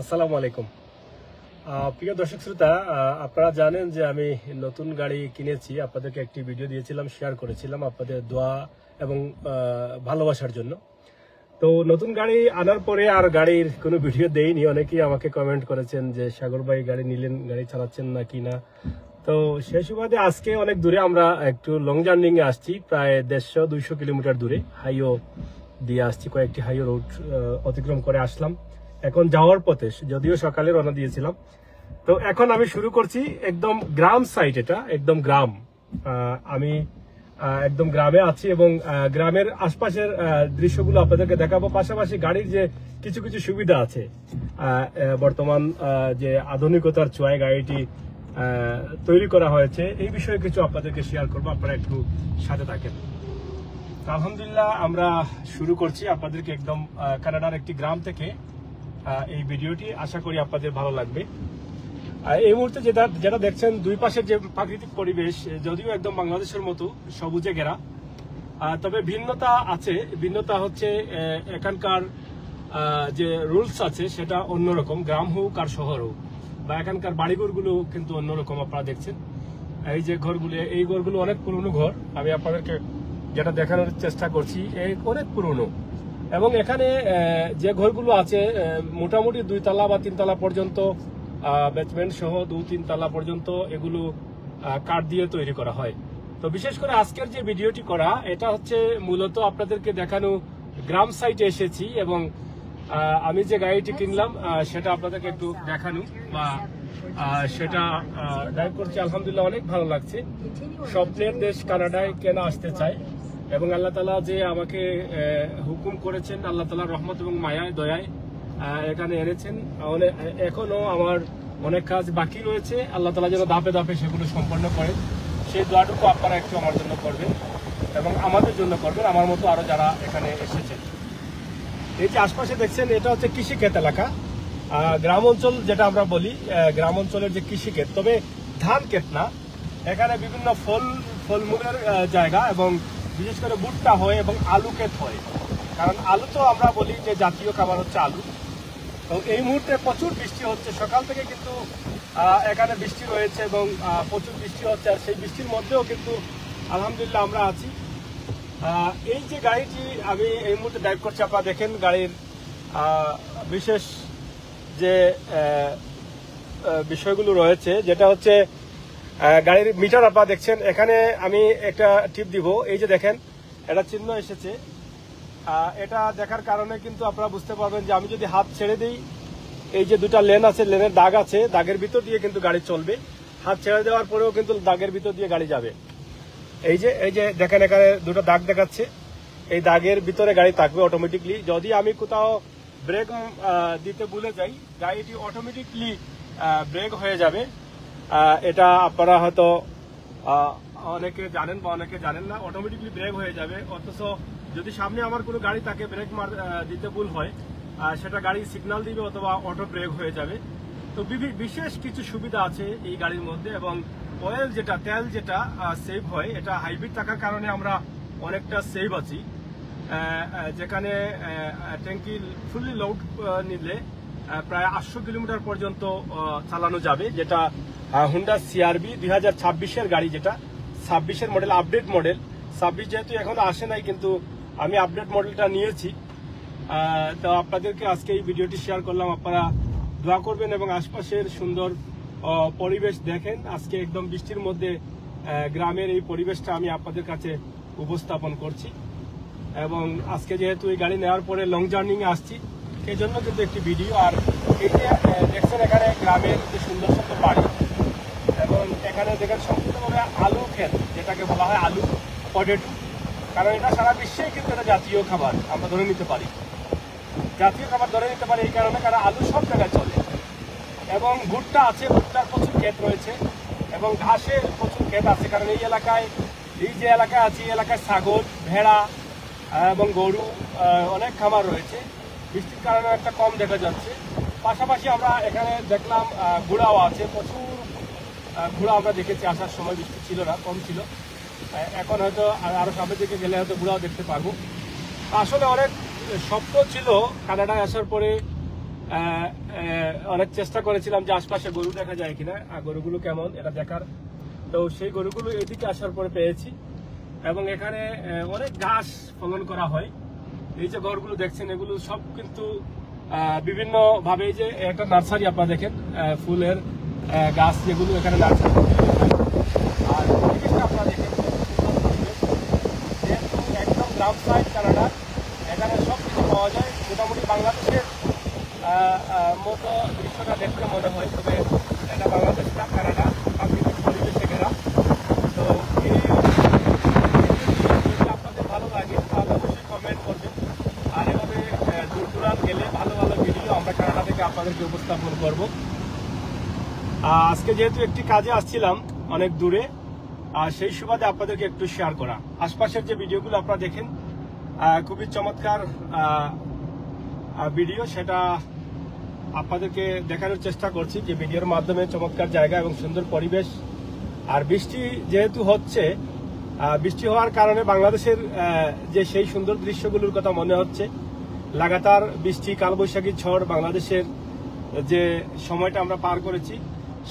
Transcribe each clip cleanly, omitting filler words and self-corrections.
আসসালামু আলাইকুম। প্রিয় দর্শক শ্রোতা, আপনারা জানেন যে আমি নতুন গাড়ি কিনেছি। আপনাদেরকে একটি ভিডিও দিয়েছিলাম, শেয়ার করেছিলাম আপনাদের দোয়া এবং ভালোবাসার জন্য। তো নতুন গাড়ি আনার পরে আর গাড়ির কোনো ভিডিও দেইনি। অনেকেই আমাকে কমেন্ট করেছেন যে সাগর ভাই গাড়ি নিলেন, গাড়ি চালাচ্ছেন না কিনা। তো সেই সুবাদে আজকে অনেক দূরে আমরা একটু লং জার্নিং এ আসছি, প্রায় 150-200 কিলোমিটার দূরে হাইও দিয়ে আসছি। কয়েকটি হাইও রোড অতিক্রম করে আসলাম। এখন যাওয়ার পথে, যদিও সকালে রওনা দিয়েছিলাম। তো এখন আমি শুরু করছি একদম গ্রাম সাইড, এটা একদম গ্রাম। আমি একদম গ্রামে আছি এবং গ্রামের আশপাশের দৃশ্যগুলো আপনাদেরকে দেখাবো। পাশাপাশি গাড়ির যে কিছু কিছু সুবিধা আছে, বর্তমান যে আধুনিকতার ছোঁয়ায় গাড়িটি তৈরি করা হয়েছে, এই বিষয়ে কিছু আপনাদেরকে শেয়ার করবো। আপনারা একটু সাথে থাকেন। আলহামদুলিল্লাহ, আমরা শুরু করছি আপনাদেরকে একদম কানাডার একটি গ্রাম থেকে এই ভিডিওটি। আশা করি আপনাদের ভালো লাগবে। এই মুহূর্তে যেটা দেখছেন, দুই পাশের যে প্রাকৃতিক পরিবেশ, যদিও একদম বাংলাদেশের মতো সবুজে ঘেরা, তবে ভিন্নতা আছে। ভিন্নতা হচ্ছে এখানকার যে রুলস আছে সেটা অন্যরকম, গ্রাম হোক আর শহর হোক, বা এখানকার বাড়িঘরগুলো কিন্তু অন্যরকম। আপনারা দেখছেন এই যে ঘরগুলো, এই ঘরগুলো অনেক পুরনো ঘর। আমি আপনাদেরকে যেটা দেখানোর চেষ্টা করছি, এই অনেক পুরনো। এবং এখানে যে ঘরগুলো আছে মোটামুটি 2 তলা বা 3 তলা পর্যন্ত, বেসমেন্ট সহ 2-3 তলা পর্যন্ত এগুলো কাঠ দিয়ে তৈরি করা হয়। তো বিশেষ করে আজকের যে ভিডিওটি করা, এটা হচ্ছে মূলত আপনাদেরকে দেখানো গ্রাম সাইটে এসেছি এবং আমি যে গাড়িটি কিনলাম সেটা আপনাদেরকে একটু দেখানো, বা সেটা ড্রাইভ করছি। আলহামদুলিল্লাহ, অনেক ভালো লাগছে। স্বপ্নের দেশ কানাডায় কেন আসতে চাই, এবং আল্লাহ তালা যে আমাকে হুকুম করেছেন, আল্লাহ তালার রহমত এবং মায়ায় দয়ায় এখানে এনেছেন। এখনো আমার অনেক কাজ বাকি রয়েছে। আল্লাহ তালা যেন ধাপে ধাপে সেগুলো সম্পন্ন করেন, সেই দোয়াটুকু আপনারা একটু আমার জন্য করবেন এবং আমাদের জন্য করবেন, আমার মতো আরো যারা এখানে এসেছেন। এই যে আশপাশে দেখছেন, এটা হচ্ছে কৃষিক্ষেত এলাকা, গ্রাম অঞ্চল যেটা আমরা বলি, গ্রাম অঞ্চলের যে কৃষিক্ষেত, তবে ধান ক্ষেত না। এখানে বিভিন্ন ফলমূলের জায়গা, এবং বিশেষ করে ভুট্টা হয় এবং আলু ক্ষেত হয়। কারণ আলু তো আমরা বলি যে জাতীয় খাবার হচ্ছে আলু। তো এই মুহূর্তে প্রচুর বৃষ্টি হচ্ছে, সকাল থেকে কিন্তু এখানে বৃষ্টি রয়েছে এবং প্রচুর বৃষ্টি হচ্ছে। আর সেই বৃষ্টির মধ্যেও কিন্তু আলহামদুলিল্লাহ আমরা আছি। এই যে গাড়িটি আমি এই মুহূর্তে ড্রাইভ করছি, আপনারা দেখেন গাড়ির বিশেষ যে বিষয়গুলো রয়েছে, যেটা হচ্ছে গাড়ির মিটার আপনারা দেখছেন। এখানে আমি একটা টিপ দিব। এই যে দেখেন, এটা চিহ্ন এসেছে। এটা দেখার কারণে কিন্তু আপনারা বুঝতে পারবেন যে আমি যদি হাত ছেড়ে দিই, এই যে দুটা লেন আছে, লেনের দাগ আছে, দাগের ভিতর দিয়ে কিন্তু গাড়ি চলবে। হাত ছেড়ে দেওয়ার পরেও কিন্তু দাগের ভিতর দিয়ে গাড়ি যাবে। এই যে দেখেন, এখানে দুটো দাগ দেখাচ্ছে, এই দাগের ভিতরে গাড়ি থাকবে অটোমেটিকলি। যদি আমি কোথাও ব্রেক দিতে ভুলে যাই, গাড়িটি অটোমেটিকলি ব্রেক হয়ে যাবে। এটা আপনারা হয়তো অনেকে জানেন বা অনেকে জানেন না, অটোমেটিকলি ব্রেক হয়ে যাবে। অথচ যদি সামনে আমার কোনো গাড়ি তাকে ব্রেক দিতে ভুল হয়, সেটা গাড়ি সিগন্যাল দিবে অথবা অটো ব্রেক হয়ে যাবে। তো বিশেষ কিছু সুবিধা আছে এই গাড়ির মধ্যে। এবং অয়েল যেটা, তেল যেটা সেভ হয়, এটা হাইব্রিড থাকার কারণে আমরা অনেকটা সেভ আছি। যেখানে ট্যাঙ্কি ফুললি লোড নিলে প্রায় 800 কিলোমিটার পর্যন্ত চালানো যাবে, যেটা হুন্ডা সিআরভি 2026-এর গাড়ি, যেটা 26-এর মডেল, আপডেট মডেল। 26 যেহেতু এখনো আসে নাই, কিন্তু আমি আপডেট মডেলটা নিয়েছি। তো আপনাদেরকে আজকে এই ভিডিওটি শেয়ার করলাম। আপনারা দোয়া করবেন এবং আশপাশের সুন্দর পরিবেশ দেখেন। আজকে একদম বৃষ্টির মধ্যে গ্রামের এই পরিবেশটা আমি আপনাদের কাছে উপস্থাপন করছি। এবং আজকে যেহেতু এই গাড়ি নেওয়ার পরে লং জার্নিং এ আসছি, এই জন্য কিন্তু একটি ভিডিও। আর এই যে দেখছেন, এখানে গ্রামের যে সুন্দর সুন্দর বাড়ি, এবং এখানে দেখেন সম্পূর্ণভাবে আলু ক্ষেত, যেটাকে বলা হয় আলু পটেটো। কারণ এটা সারা বিশ্বেই কিন্তু এটা জাতীয় খাবার, আমরা ধরে নিতে পারি, জাতীয় খাবার ধরে নিতে পারি এই কারণে, কারণ আলু সব জায়গায় চলে। এবং ভুট্টা আছে, ভুট্টার প্রচুর ক্ষেত রয়েছে, এবং ঘাসের প্রচুর ক্ষেত আছে। কারণ এই এলাকায়, এই যে এলাকায় আছে, এই এলাকায় ছাগল, ভেড়া এবং গরু অনেক খামার রয়েছে। বৃষ্টির কারণে একটা কম দেখা যাচ্ছে। পাশাপাশি আমরা এখানে দেখলাম ঘোড়াও আছে, প্রচুর ঘোড়া আমরা দেখেছি। আসার সময় বৃষ্টি ছিল না, কম ছিল। এখন হয়তো আরো সামনের দিকে গেলে হয়তো ঘোড়াও দেখতে পারবো। আসলে অনেক স্বপ্ন ছিল কানাডায় আসার পরে অনেক চেষ্টা করেছিলাম যে আশপাশে গরু দেখা যায় কিনা, গরুগুলো কেমন এটা দেখার। তো সেই গরুগুলো এদিকে আসার পরে পেয়েছি, এবং এখানে অনেক ঘাস ফলন করা হয়। এই যে ঘরগুলো দেখছেন এগুলো সব কিন্তু বিভিন্ন ভাবে, যে একটা নার্সারি আপনারা দেখেন, ফুলের গাছ যেগুলো এখানে নার্সারি। আর পরিবেশটা আপনারা দেখেন যেহেতু একদম গ্রাম সাইড কানাডা, এখানে সব কিছু পাওয়া যায়। মোটামুটি বাংলাদেশের মতো দৃশ্যটা দেখতে মনে হয়, তবে এটা বাংলাদেশ না, কানাডা প্রাকৃতিক পরিবেশে ঘেরা। তো এই যদি আপনাদের ভালো লাগে তাহলে অবশ্যই কমেন্ট করবেন। আর এভাবে দূর দূরান্ত গেলে ভালো ভালো ভিডিও আমরা কানাডা থেকে আপনাদেরকে উপস্থাপন করব। আজকে যেহেতু একটি কাজে আসছিলাম অনেক দূরে, আর সেই সুবাদে আপনাদেরকে একটু শেয়ার করা। আশপাশের যে ভিডিওগুলো আপনারা দেখেন খুবই চমৎকার ভিডিও, সেটা আপনাদেরকে দেখানোর চেষ্টা করছি যে ভিডিওর মাধ্যমে চমৎকার জায়গা এবং সুন্দর পরিবেশ। আর বৃষ্টি যেহেতু হচ্ছে, বৃষ্টি হওয়ার কারণে বাংলাদেশের যে সেই সুন্দর দৃশ্যগুলোর কথা মনে হচ্ছে। লাগাতার বৃষ্টি, কালবৈশাখী ঝড়, বাংলাদেশের যে সময়টা আমরা পার করেছি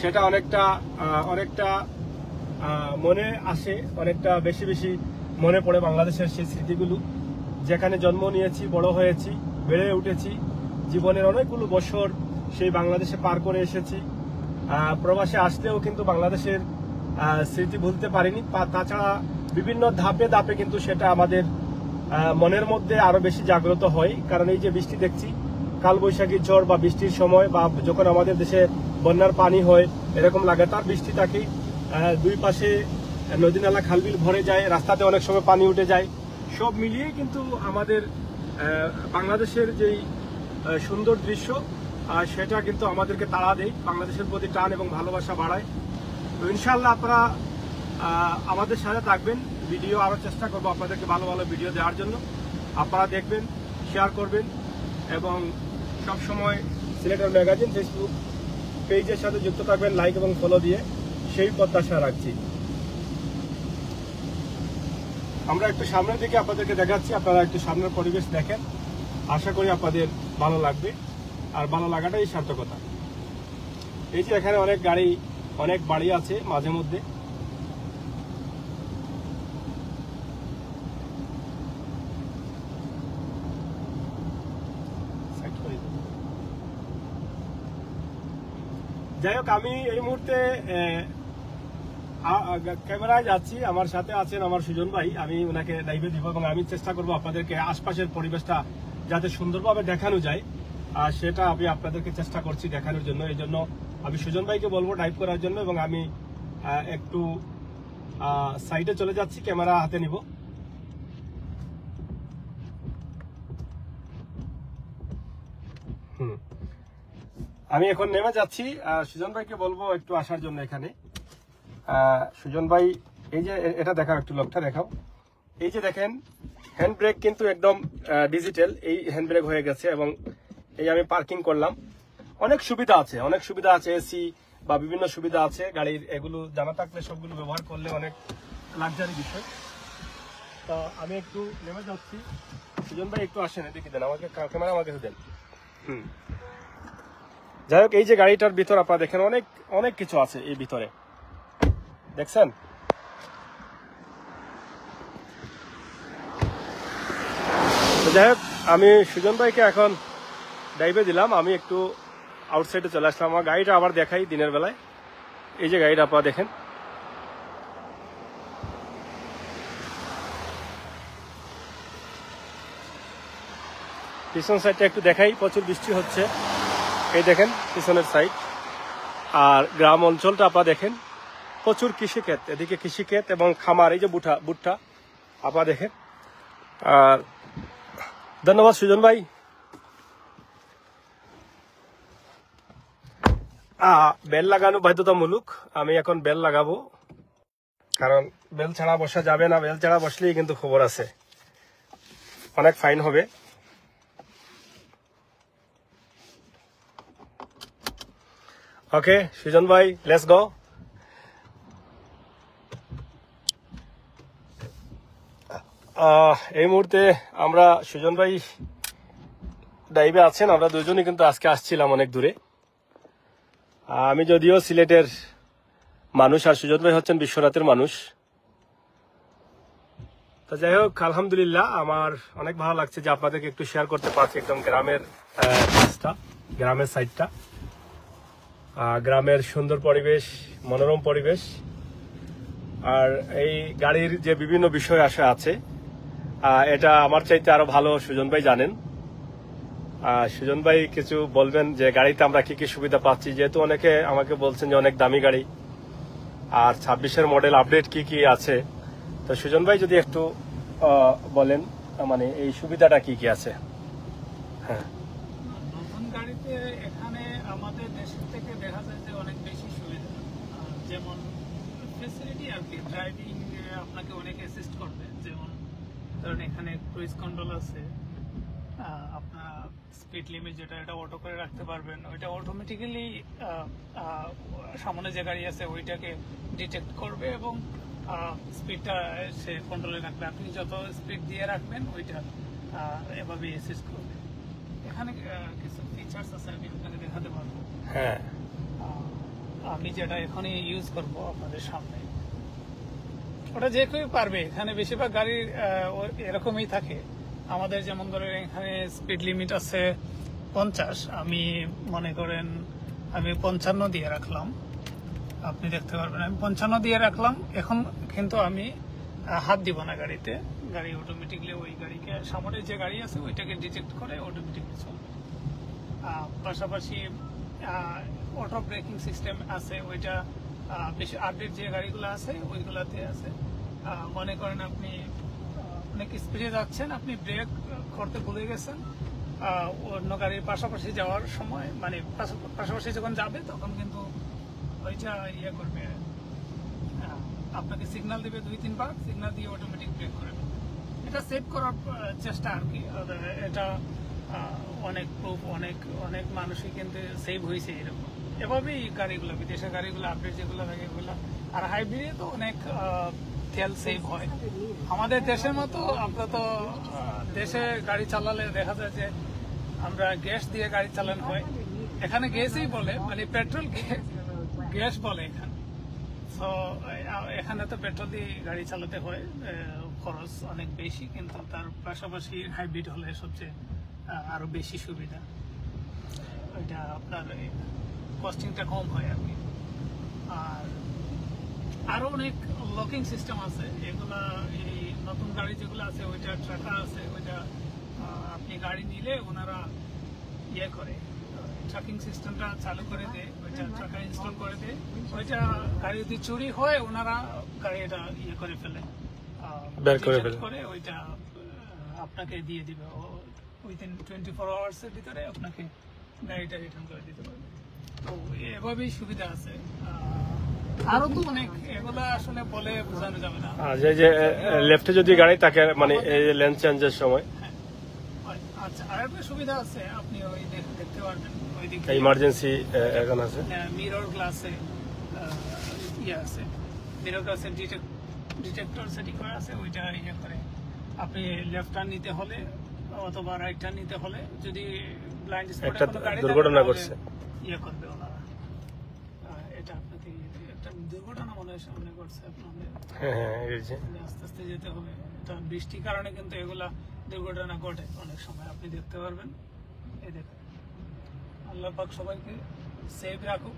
সেটা অনেকটা মনে আসে, অনেকটা বেশি বেশি মনে পড়ে বাংলাদেশের সেই স্মৃতিগুলো, যেখানে জন্ম নিয়েছি, বড় হয়েছি, বেড়ে উঠেছি, জীবনের অনেকগুলো বছর সেই বাংলাদেশে পার করে এসেছি। প্রবাসে আসলেও কিন্তু বাংলাদেশের স্মৃতি ভুলতে পারিনি। তাছাড়া বিভিন্ন ধাপে ধাপে কিন্তু সেটা আমাদের মনের মধ্যে আরো বেশি জাগ্রত হয়। কারণ এই যে বৃষ্টি দেখছি, কালবৈশাখী ঝড় বা বৃষ্টির সময়, বা যখন আমাদের দেশে বন্যার পানি হয়, এরকম লাগাতার বৃষ্টি থাকে, দুই পাশে নদী নালা খালবিল ভরে যায়, রাস্তাতে অনেক সময় পানি উঠে যায়। সব মিলিয়ে কিন্তু আমাদের বাংলাদেশের যেই সুন্দর দৃশ্য সেটা কিন্তু আমাদেরকে তাড়া দেয়, বাংলাদেশের প্রতি টান এবং ভালোবাসা বাড়ায়। তো ইনশাআল্লাহ আপনারা আমাদের সাথে থাকবেন, ভিডিও আরো চেষ্টা করবো আপনাদেরকে ভালো ভালো ভিডিও দেওয়ার জন্য। আপনারা দেখবেন, শেয়ার করবেন, এবং সবসময় সিলেটের ম্যাগাজিন ফেসবুক পেজের সাথে যুক্ত থাকবেন, লাইক এবং ফলো দিয়ে, সেই প্রত্যাশা রাখছি। আমরা একটু সামনের দিকে আপনাদেরকে দেখাচ্ছি, আপনারা একটু সামনের পরিবেশ দেখেন, আশা করি আপনাদের ভালো লাগবে। আর ভালো লাগাটাই সার্থকতা। এই যে এখানে অনেক গাড়ি, অনেক বাড়ি আছে মাঝে মধ্যে। যাই হোক, আমি এই মুহূর্তে ক্যামেরায় যাচ্ছি, আমার সাথে আছেন আমার সুজন ভাই, আমি ওনাকে লাইভে দিব, এবং আমি চেষ্টা করব আপনাদেরকে আশপাশের পরিবেশটা যাতে সুন্দরভাবে দেখানো যায়, আর সেটা আমি আপনাদেরকে চেষ্টা করছি দেখানোর জন্য। এই জন্য আমি সুজন ভাইকে বলবো লাইভ করার জন্য, এবং আমি একটু সাইডে চলে যাচ্ছি, ক্যামেরা হাতে নিব। আমি এখন নেমে যাচ্ছি, সুজন ভাইকে বলবো একটু আসার জন্য এখানে। সুজন ভাই, এই যে এটা দেখাও, একটু লোকটা দেখাও। এই যে দেখেন, হ্যান্ড ব্রেক কিন্তু একদম ডিজিটাল, এই হ্যান্ড ব্রেক হয়ে গেছে, এবং এই আমি পার্কিং করলাম। অনেক সুবিধা আছে, অনেক সুবিধা আছে, এসি বা বিভিন্ন সুবিধা আছে গাড়ির। এগুলো জানা থাকলে সবগুলো ব্যবহার করলে অনেক লাক্সারি বিষয়। তো আমি একটু নেমে যাচ্ছি। সুজন ভাই একটু আসেন, এদিকে দেন আমাকে, ক্যামেরা আমাকে দেন। যাই হোক, এই যে গাড়িটার ভিতর আপনারা দেখেন, অনেক অনেক কিছু আছে এই ভিতরে, দেখছেন? যাই হোক, আমি সুজন ভাইকে এখন ড্রাইভে দিলাম, আমি একটু আউটসাইডে চলে আসলাম। আমার গাড়িটা আবার দেখাই দিনের বেলায়। এই যে গাড়িটা আপনারা দেখেন, পিছন সাইডটা একটু দেখাই। প্রচুর বৃষ্টি হচ্ছে, এই দেখেন পিছনের সাইড। আর গ্রাম অঞ্চলটা আপনারা দেখেন, প্রচুর কৃষিক্ষেত, এদিকে কৃষিক্ষেত এবং খামার, এই যে ভুট্টা আপনারা দেখেন। আর ধন্যবাদ সুজন ভাই। বেল লাগানো বাধ্যতামূলক, আমি এখন বেল লাগাবো, কারণ বেল ছাড়া বসা যাবে না। বেল ছাড়া বসলেই কিন্তু খবর আছে, অনেক ফাইন হবে। ওকে সুজন ভাই, লেটস গো। এই মুহূর্তে আমরা সুজন ভাই ড্রাইভে আছেন। আমরা দুজনই কিন্তু আজকে আসছিলাম অনেক দূরে। আমি যদিও সিলেটের মানুষ, আর সুজন ভাই হচ্ছেন বিশ্বনাথের মানুষ। তো যাই হোক, আলহামদুলিল্লাহ আমার অনেক ভালো লাগছে যে আপনাদেরকে একটু শেয়ার করতে পারছি একদম গ্রামের গ্রামের সাইডটা, গ্রামের সুন্দর পরিবেশ, মনোরম পরিবেশ। আর এই গাড়ির যে বিভিন্ন বিষয় আছে এটা আমার চাইতে আরো ভালো সুজন ভাই জানেন। সুজন ভাই কিছু বলবেন যে গাড়িতে আমরা কি কি সুবিধা পাচ্ছি, যেহেতু অনেকে আমাকে বলছেন যে অনেক দামি গাড়ি, আর 26-এর মডেল আপডেট কি কি আছে। তো সুজন ভাই যদি একটু বলেন মানে এই সুবিধাটা কি কি আছে। হ্যাঁ, নতুন গাড়িতে এখানে আমাদের দেশের থেকে দেখা যায় যে অনেক বেশি সুবিধা, যেমন ফ্যাসিলিটি আর কি। ড্রাইভিং আপনাকে অনেক অ্যাসিস্ট করবে, যেমন ধরেন এখানে ক্রুইজ কন্ট্রোল আছে, আপনার স্পিড লিমিট যেটা এটা অটো করে রাখতে পারবেন, ওইটা অটোমেটিক্যালি সামনে যে গাড়ি আছে ওইটাকে ডিটেক্ট করবে এবং স্পিডটা সে কন্ট্রোলে রাখবে। আপনি যত স্পিড দিয়ে রাখবেন ওইটা এভাবে অ্যাসিস্ট করবে। এখানে কিছু ফিচার্স আছে, আমি আপনাকে দেখাতে পারবো। হ্যাঁ, আমি যেটা এখনই ইউজ করব আপনাদের সামনে, ওটা যে কেউ পারবে। এখানে বেশিরভাগ গাড়ি এরকমই থাকে। আমাদের যেমন ধরেন এখানে স্পিড লিমিট আছে 50, আমি মনে করেন আমি 55 দিয়ে রাখলাম, আপনি দেখতে পারবেন আমি 55 দিয়ে রাখলাম। এখন কিন্তু আমি হাত দিব না গাড়িতে, গাড়ি অটোমেটিকলি ওই গাড়িকে সামনে যে গাড়ি আছে ওইটাকে ডিটেক্ট করে অটোমেটিকলি চলবে। পাশাপাশি অটো ব্রেকিং সিস্টেম আছে, ওইটা বেশি আপডেট যে গাড়িগুলো আছে ওইগুলাতে আছে। মনে করেন আপনি অনেক স্পিডে যাচ্ছেন, আপনি ব্রেক করতে ভুলে গেছেন, অন্য গাড়ির পাশাপাশি যাওয়ার সময় মানে পাশাপাশি যখন যাবে তখন কিন্তু ওইটা ইয়ে করবে, আপনাকে সিগন্যাল দেবে 2-3 বার, সিগন্যাল দিয়ে অটোমেটিক ব্রেক করে দেবে। এটা সেভ করার চেষ্টা আর কি। এটা অনেক প্রুফ, অনেক মানুষই কিন্তু সেভ হয়েছে এরকম। এভাবেই গাড়িগুলো, বিদেশের গাড়িগুলো আপডেট যেগুলো থাকে এগুলো। আর হাইব্রিডে তো অনেক তেল সেভ হয়। আমাদের দেশের মতো আমরা তো দেশে গাড়ি চালালে দেখা যায় যে আমরা গ্যাস দিয়ে গাড়ি চালানো হয়, এখানে গ্যাসই বলে, মানে পেট্রোল গ্যাস বলে এখানে। তো এখানে তো পেট্রোল দিয়ে গাড়ি চালাতে হয়, খরচ অনেক বেশি, কিন্তু তার পাশাপাশি হাইব্রিড হলে সবচেয়ে আরো বেশি সুবিধা। ওইটা আপনার কস্টিংটা কম হয় আর কি। আর আরো অনেক লকিং সিস্টেম আছে, এগুলা এই নতুন গাড়ি যেগুলো আছে ওইটা ট্রাকার আছে, ওইটা আপনি গাড়ি নিলে ওনারা ইয়ে করে ট্র্যাকিং সিস্টেমটা চালু করে দেয়, ওইটা ট্রাকার ইনস্টল করে দেয়। ওইটা গাড়ি যদি চুরি হয় ওনারা গাড়িটা ইয়ে করে ফেলে, বের করে ওইটা আপনাকে দিয়ে দিবে উইদিন 24 আওয়ার্সের ভিতরে, আপনাকে গাড়িটা রিটার্ন করে দিতে পারবে। তো এভাবেই সুবিধা আছে। আরো তো অনেক, এগুলা আসলে বলে বোঝানো যাবে না। যে লেফটে যদি গাড়ি থাকে মানে এই লেন চেঞ্জের সময়, আচ্ছা আরেকটা সুবিধা আছে, আপনি ওই দেখতে পারবেন ওইদিকে ইমার্জেন্সি এখন আছে, মিরর গ্লাসে ইয়ে আছে, মিরর গ্লাসে ডিটেক্টর সেটিং করা আছে, ওইটা ইয়ে করে আপনি লেফট টার্ন নিতে হলে অথবা রাইট টার্ন নিতে হলে, যদি ব্লাইন্ড স্পটে কোনো গাড়ি দুর্ঘটনা করছে ইয়ে করবে ওনারা। এটা আপনাকে একটা দুর্ঘটনা মনে হয় সামনে করছে আপনাদের, আস্তে আস্তে যেতে হবে। এটা বৃষ্টির কারণে কিন্তু এগুলা দুর্ঘটনা ঘটে অনেক সময়, আপনি দেখতে পারবেন। এই দেখুন, আল্লাহ পাক সবাইকে সেফ রাখুক।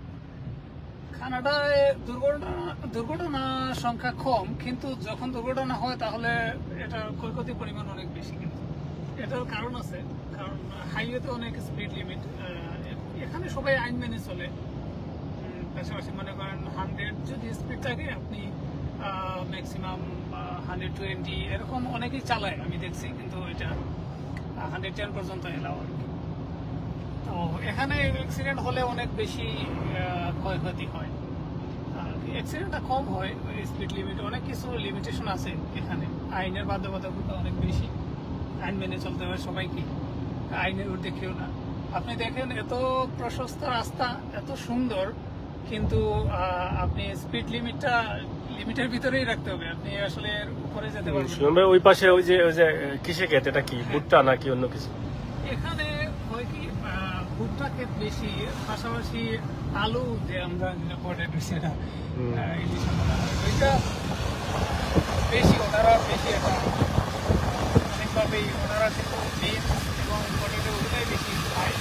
কানাডায় দুর্ঘটনা সংখ্যা কম, কিন্তু যখন দুর্ঘটনা হয় তাহলে এটা ক্ষয়ক্ষতির পরিমাণ অনেক বেশি। কিন্তু এটার কারণ আছে, কারণ হাইওয়েতে অনেক স্পিড লিমিট, এখানে সবাই আইন মেনে চলে। পাশাপাশি মনে করেন 100 যদি স্পিড থাকে, আপনি ম্যাক্সিমাম 120 এরকম অনেকেই চালায় আমি দেখছি, কিন্তু এটা 110 পর্যন্ত এলাও আর কি। তো এখানে অ্যাক্সিডেন্ট হলে অনেক বেশি ক্ষয়ক্ষতি হয়, অ্যাক্সিডেন্টটা কম হয়। স্পিড লিমিট অনেক কিছু লিমিটেশন আছে এখানে, আইনের বাধ্যবাধকতা অনেক বেশি, আইন মেনে চলতে হয় সবাইকে, আইনের ঊর্ধ্বে কেউ না। আপনি দেখেন এত প্রশস্ত রাস্তা, এত সুন্দর, কিন্তু আপনি স্পিড লিমিটের ভিতরেই রাখতে হবে, আপনি আসলে উপরে যেতে পারবেন। ওই পাশে ওই যে কিসে ক্ষেত, এটা কি ভুট্টা নাকি অন্য কিছু? এখানে ভুট্টা ক্ষেত বেশি, পাশাপাশি আলু যে আমরা পটেটো সেটা ইলিশ বলা হয়, ওইটা বেশি, ওনারা বেশি এটা অনেকভাবেই ওনারা কিন্তু বিন এবং পটেটো ওগুলোই বেশি খায়।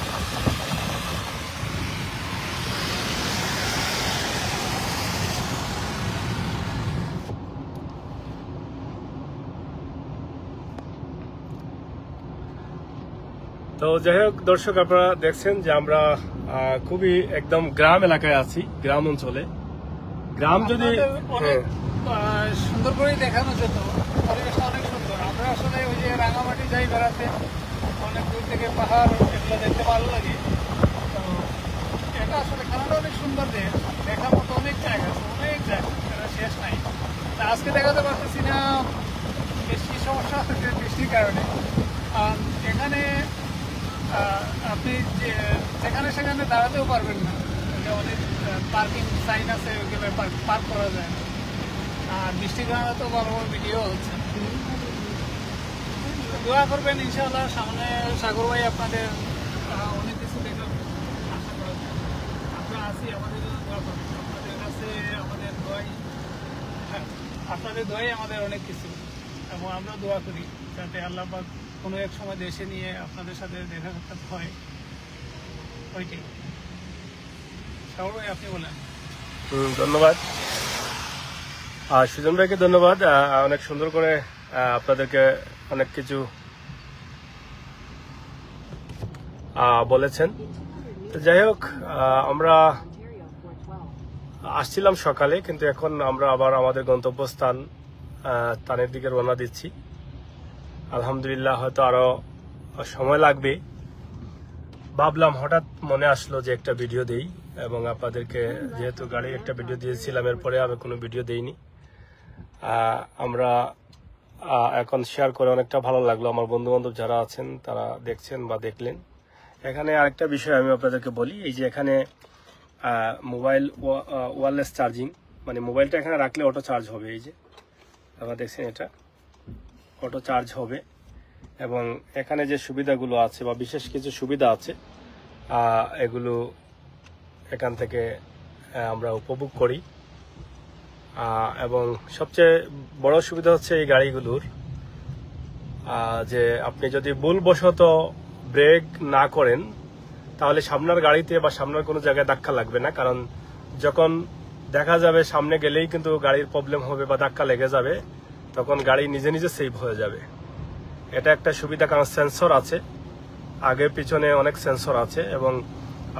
তো যাই হোক দর্শক, আপনারা দেখছেন যে আমরা খুবই একদম গ্রাম এলাকায় আছি, গ্রাম অঞ্চলে। গ্রাম যদি অনেক সুন্দর করে দেখানো যেত, পরিবেশটা অনেক সুন্দর। আমরা আসলে ওই যে রাঙামাটি যাই বেড়াতে, অনেক দূর থেকে পাহাড় এগুলো দেখতে ভালো লাগে। তো এটা আসলে খেলাটা অনেক সুন্দর, দেখার মতো অনেক জায়গা আছে, অনেক জায়গা, এটা শেষ নাই। তা আজকে দেখাতে পারতেছি না, বেশি সমস্যা হচ্ছে বৃষ্টির কারণে। এখানে আপনি যেখানে সেখানে দাঁড়াতেও পারবেন না, অনেক পার্কিং সাইন আছে, ওইগুলো পার্ক করা যায় না। আর বৃষ্টির কারণে তো বড় বড় ভিডিও হচ্ছে। দোয়া করবেন ইনশাআল্লাহ, সামনে সাগর ভাই আপনাদের অনেক কিছু দেখাবে আশা করা যায়। আমরা আছি, আমাদের জন্য দোয়া করবেন। আপনাদের কাছে আমাদের দোয়াই, আপনাদের দোয়াই আমাদের অনেক কিছু, এবং আমরা দোয়া করি যাতে আল্লাহ পাক কোনো এক সময় দেশে নিয়ে আপনাদের সাথে দেখা করতে হয়। ওইটাই সাগর ভাই, আপনি বলেন। ধন্যবাদ, সুজন ভাইকে ধন্যবাদ, অনেক সুন্দর করে আপনাদেরকে অনেক কিছু বলেছেন। তো যাই হোক, আমরা আসছিলাম সকালে, কিন্তু এখন আমরা আবার আমাদের গন্তব্যস্থান তানের দিকে রওনা দিচ্ছি। আলহামদুলিল্লাহ, হয়তো আরো সময় লাগবে। ভাবলাম, হঠাৎ মনে আসলো যে একটা ভিডিও দেই, এবং আপনাদেরকে যেহেতু গাড়ির একটা ভিডিও দিয়েছিলাম, এরপরে আমি কোনো ভিডিও দেইনি। আমরা এখন শেয়ার করে অনেকটা ভালো লাগলো। আমার বন্ধু বান্ধব যারা আছেন তারা দেখছেন বা দেখলেন। এখানে আরেকটা বিষয় আমি আপনাদেরকে বলি, এই যে এখানে মোবাইল ওয়্যারলেস চার্জিং, মানে মোবাইলটা এখানে রাখলে অটো চার্জ হবে। এই যে আপনারা দেখছেন, এটা অটো চার্জ হবে। এবং এখানে যে সুবিধাগুলো আছে বা বিশেষ কিছু সুবিধা আছে, এগুলো এখান থেকে আমরা উপভোগ করি। এবং সবচেয়ে বড় সুবিধা হচ্ছে এই গাড়িগুলোর যে আপনি যদি ভুলবশত ব্রেক না করেন, তাহলে সামনের গাড়িতে বা সামনের কোনো জায়গায় ধাক্কা লাগবে না। কারণ যখন দেখা যাবে সামনে গেলেই কিন্তু গাড়ির প্রবলেম হবে বা ধাক্কা লেগে যাবে, তখন গাড়ি নিজে নিজে সেভ হয়ে যাবে। এটা একটা সুবিধা, কারণ সেন্সর আছে, আগে পিছনে অনেক সেন্সর আছে। এবং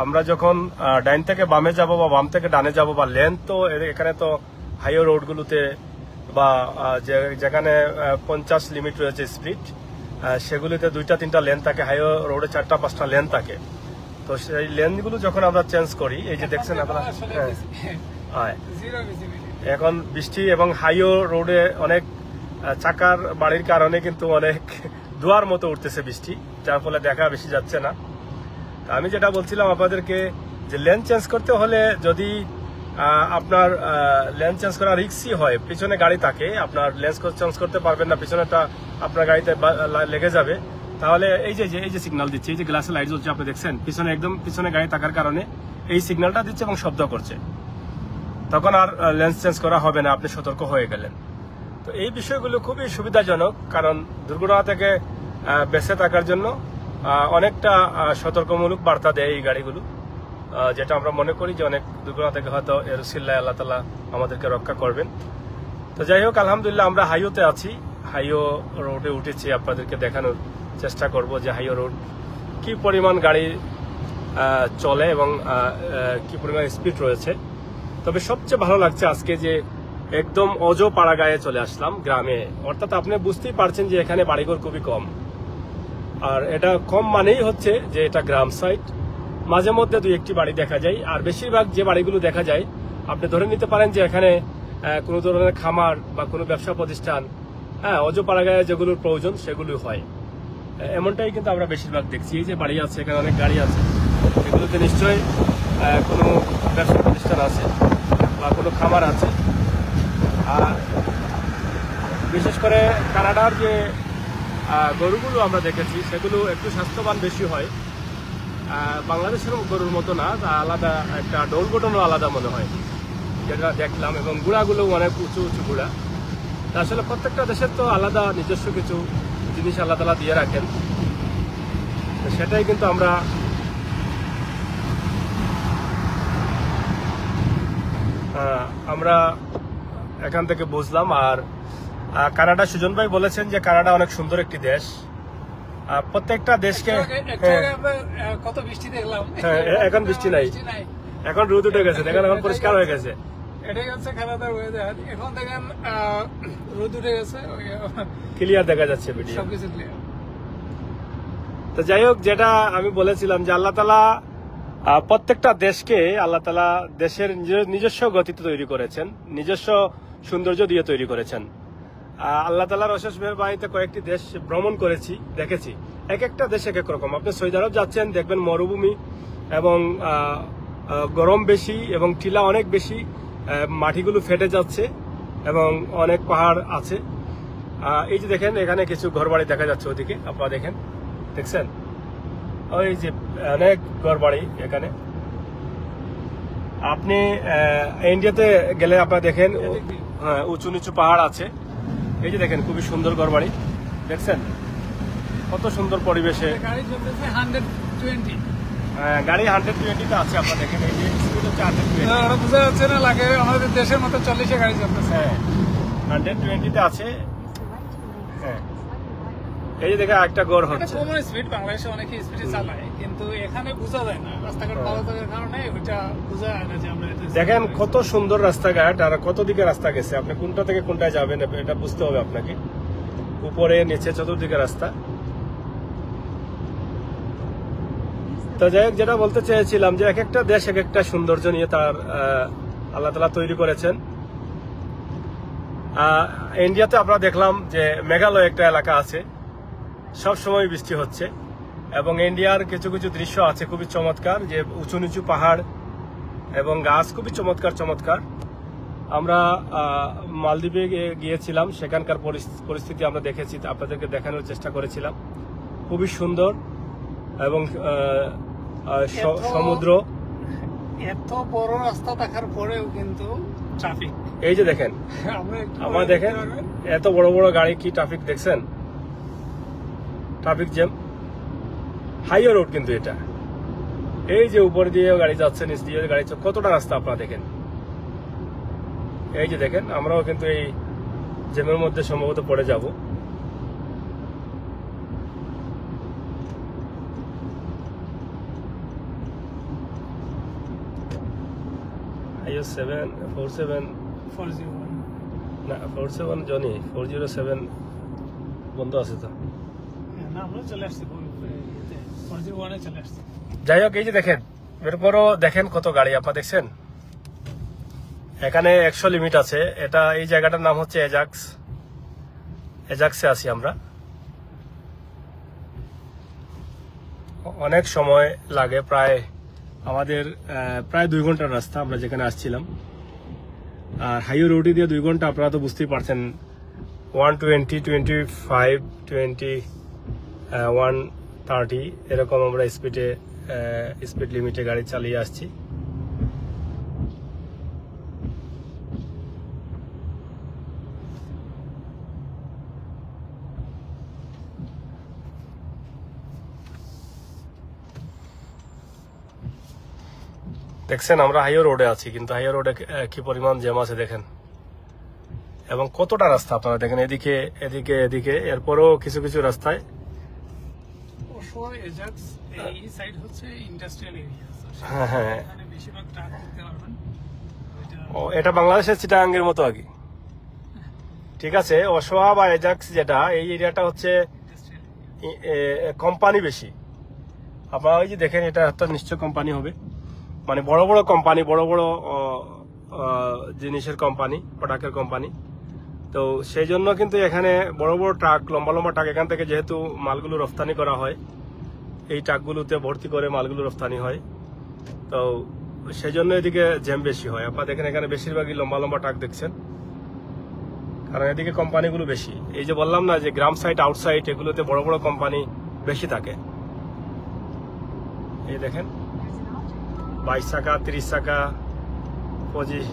আমরা যখন ডাইন থেকে বামে যাব বা বাম থেকে ডানে যাব, বা লেন তো এখানে তো হাইওয়ে রোডগুলোতে বা যেখানে 50 লিমিট রয়েছে স্পিড, সেগুলিতে 2-3টা লেন থাকে, হাইওয়ে রোডে 4-5টা লেন থাকে। তো সেই লেনগুলো যখন আমরা চেঞ্জ করি, এই যে দেখছেন আপনারা, এখন বৃষ্টি এবং হাইওয়ে রোডে অনেক চাকার বাড়ির কারণে কিন্তু অনেক ধোয়ার মতো উঠতেছে বৃষ্টি, যার ফলে দেখা বেশি যাচ্ছে না। আমি যেটা বলছিলাম আপনাদেরকে, যে লেন চেঞ্জ করতে হলে যদি আপনার লেন চেঞ্জ করা রিস্কি হয়, পিছনে গাড়ি থাকে, আপনার লেন চেঞ্জ করতে পারবেন না, পিছনেটা আপনার গাড়িতে লেগে যাবে, তাহলে এই যে সিগন্যাল দিচ্ছে, এই যে গ্লাসে লাইট জ্বলছে আপনি দেখছেন, পিছনে একদম পিছনে গাড়ি থাকার কারণে এই সিগন্যালটা দিচ্ছে এবং শব্দ করছে, তখন আর লেন্স চেঞ্জ করা হবে না, আপনি সতর্ক হয়ে গেলেন। তো এই বিষয়গুলো খুবই সুবিধাজনক, কারণ দুর্ঘটনা থেকে বেঁচে থাকার জন্য অনেকটা সতর্কমূলক বার্তা দেয় এই গাড়িগুলো, যেটা আমরা মনে করি যে অনেক দুর্ঘটনা থেকে হয়তো এরসিল্লাহ আল্লাহ তাআলা আমাদেরকে রক্ষা করবেন। তো যাই হোক, আলহামদুলিল্লাহ আমরা হাইওতে আছি, হাইও রোডে উঠেছি। আপনাদেরকে দেখানোর চেষ্টা করব যে হাইও রোড কি পরিমাণ গাড়ি চলে এবং কি পরিমাণ স্পিড রয়েছে। তবে সবচেয়ে ভালো লাগছে আজকে যে একদম অজো পাড়া গায়ে চলে আসলাম গ্রামে, অর্থাৎ আপনি বুঝতেই পারছেন যে এখানে বাড়িঘর খুবই কম। আর এটা কম মানেই হচ্ছে যে এটা গ্রাম সাইড, মাঝে মধ্যে 2-1টি বাড়ি দেখা যায়। আর বেশিরভাগ যে বাড়িগুলো দেখা যায়, আপনি ধরে নিতে পারেন যে এখানে কোনো ধরনের খামার বা কোনো ব্যবসা প্রতিষ্ঠান, অজো পাড়া গায়ে যেগুলোর প্রয়োজন সেগুলো হয়, এমনটাই কিন্তু আমরা বেশিরভাগ দেখছি। এই যে বাড়ি আছে, এখানে অনেক গাড়ি আছে, এগুলোতে নিশ্চয়ই কোনো ব্যবসা প্রতিষ্ঠান আছে বা কোনো খামার আছে। আর বিশেষ করে কানাডার যে গরুগুলো আমরা দেখেছি, সেগুলো একটু স্বাস্থ্যবান বেশি হয়, বাংলাদেশের গরুর মতো না, আলাদা একটা ডোল গঠনও আলাদা মনে হয় যেটা দেখলাম, এবং গুড়াগুলো অনেক উঁচু উঁচু গুড়া। আসলে প্রত্যেকটা দেশের তো আলাদা নিজস্ব কিছু জিনিস আল্লাহ তাআলা দিয়ে রাখেন, সেটাই কিন্তু আমরা এখান থেকে বুঝলাম। আর কানাডা, সুজন ভাই বলেছেন যে কানাডা অনেক সুন্দর একটি দেশ। প্রত্যেকটা দেশকে কত বৃষ্টি দেখলাম, এখন বৃষ্টি নাই, এখন রোদ উঠে গেছে, দেখেন এখন পরিষ্কার হয়ে গেছে। এটাই হচ্ছে কানাডার ওয়েদার। এখন দেখেন রোদ উঠে গেছে, ক্লিয়ার দেখা যাচ্ছে ভিডিও, সবকিছু ক্লিয়ার। তো যাই হোক, যেটা আমি বলেছিলাম যে আল্লাহ তাআলা প্রত্যেকটা দেশকে আল্লাহ তাআলা দেশের নিজস্ব গতিতে তৈরি করেছেন, নিজস্ব সৌন্দর্য দিয়ে তৈরি করেছেন। আল্লাহ তাআলার অশেষ মেহেরবানিতে কয়েকটি দেশ ভ্রমণ করেছি, দেখেছি, এক একটা দেশ এক এক রকম। আপনি সৌদি আরব যাচ্ছেন, দেখবেন মরুভূমি এবং গরম বেশি এবং টিলা অনেক বেশি, মাটিগুলো ফেটে যাচ্ছে এবং অনেক পাহাড় আছে। এই যে দেখেন এখানে কিছু ঘরবাড়ি দেখা যাচ্ছে, ওদিকে আপনারা দেখছেন, ওই যে অনেক ঘরবাড়ি এখানে। আপনি ইন্ডিয়াতে গেলে আপনারা দেখেন উঁচু নিচু পাহাড় আছে। এই যে দেখেন খুবই সুন্দর ঘরবাড়ি, দেখছেন কত সুন্দর পরিবেশে। গাড়ি চলতেছে 120, গাড়ি 120-তে আছে, আপনারা দেখেন এই যে স্পিড হচ্ছে 120। বোঝা যাচ্ছে না, লাগে আমাদের দেশের মতো 40-এ গাড়ি চলতেছে। হ্যাঁ, 120-তে আছে। হ্যাঁ, এই যে দেখে একটা গড় হচ্ছে। কমন স্পিড, বাংলাদেশে অনেকে স্পিডে চালায়, কিন্তু এখানে বোঝা যায় না, রাস্তাঘাট ভালো থাকার কারণে ওইটা বোঝা যায় না যে আমরা। দেখেন কত সুন্দর রাস্তাঘাট, আর কত দিকে রাস্তা গেছে, আপনি কোনটা থেকে কোনটায় যাবেন এটা বুঝতে হবে আপনাকে। উপরে নিচে চতুর্দিকে রাস্তা। তো যাই হোক, যেটা বলতে চেয়েছিলাম যে এক একটা দেশ এক একটা সৌন্দর্য নিয়ে তার আল্লাহ তাআলা তৈরি করেছেন। ইন্ডিয়াতে আমরা দেখলাম যে মেঘালয় একটা এলাকা আছে, সব সময় বৃষ্টি হচ্ছে, এবং ইন্ডিয়ার কিছু কিছু দৃশ্য আছে খুবই চমৎকার, যে উঁচু নিচু পাহাড় এবং গাছ খুবই চমৎকার। আমরা মালদ্বীপে গিয়েছিলাম, সেখানকার পরিস্থিতি আমরা দেখেছি, আপনাদেরকে দেখানোর চেষ্টা করেছিলাম। খুবই সুন্দর এবং সমুদ্র। এত বড় রাস্তা থাকার পরেও কিন্তু ট্রাফিক। এই যে দেখেন, আমরা দেখেন এত বড় বড় গাড়ি, কি ট্রাফিক দেখছেন, ট্রাফিক জ্যাম। হাইওয়ে রোড কিন্তু এটা, এই যে উপর দিয়ে গাড়ি যাচ্ছে, নিচ দিয়ে গাড়ি যাচ্ছে, কতটা রাস্তা আপনারা দেখেন। এই যে দেখেন, আমরাও কিন্তু এই জ্যামের মধ্যে সম্ভবত পড়ে যাব। IO 407 না 47 জনি 407 বন্ধ আছে তো। না, আমরা চলে আসছি 401-এ চলে আসছি। যাই হোক, এই যে দেখেন, এরপরও দেখেন কত গাড়ি আপনারা দেখছেন। এখানে 100 লিমিট আছে। এটা এই জায়গাটার নাম হচ্ছে এজাক্সে আছি আমরা। অনেক সময় লাগে, আমাদের প্রায় 2 ঘন্টার রাস্তা আমরা যেখানে আসছিলাম। আর হাইওয়ে রোডে দিয়ে 2 ঘন্টা, আপনারা তো বুঝতেই পারছেন। 120, 25, 20, 130 এরকম আমরা স্পিড লিমিটে গাড়ি চালিয়ে আসছি। দেখছেন আমরা হাইওয়ে রোডে আছি, কিন্তু হাইওয়ে রোডে কি পরিমাণ জ্যাম আছে দেখেন, এবং কতটা রাস্তা আপনারা দেখেন, এদিকে এদিকে এদিকে। এরপরও কিছু কিছু রাস্তায় হ্যাঁ, এটা বাংলাদেশের চিটাগাঙ্গের মতো আগে, ঠিক আছে। অসোয়া বা এজাক্স যেটা, এই এরিয়াটা হচ্ছে কোম্পানি বেশি। আপনারা ওই যে দেখেন, এটা একটা নিশ্চয় কোম্পানি হবে, মানে বড় বড় কোম্পানি, বড় বড় জিনিসের কোম্পানি, প্রোডাক্টের কোম্পানি। তো সেই জন্য কিন্তু এখানে বড় বড় ট্রাক, লম্বা লম্বা ট্রাক, এখান থেকে যেহেতু মালগুলো রফতানি করা হয়, এই ট্রাকগুলোতে ভর্তি করে মালগুলো রফতানি হয়, তো সেই জন্য এদিকে জ্যাম বেশি হয়। আপনারা দেখেন এখানে বেশিরভাগই লম্বা লম্বা ট্রাক দেখছেন, কারণ এদিকে কোম্পানিগুলো বেশি। এই যে বললাম না যে গ্রাম সাইড, আউটসাইড, এগুলোতে বড় বড় কোম্পানি বেশি থাকে। এই দেখেন 22 চাকা, 30 চাকা, 25,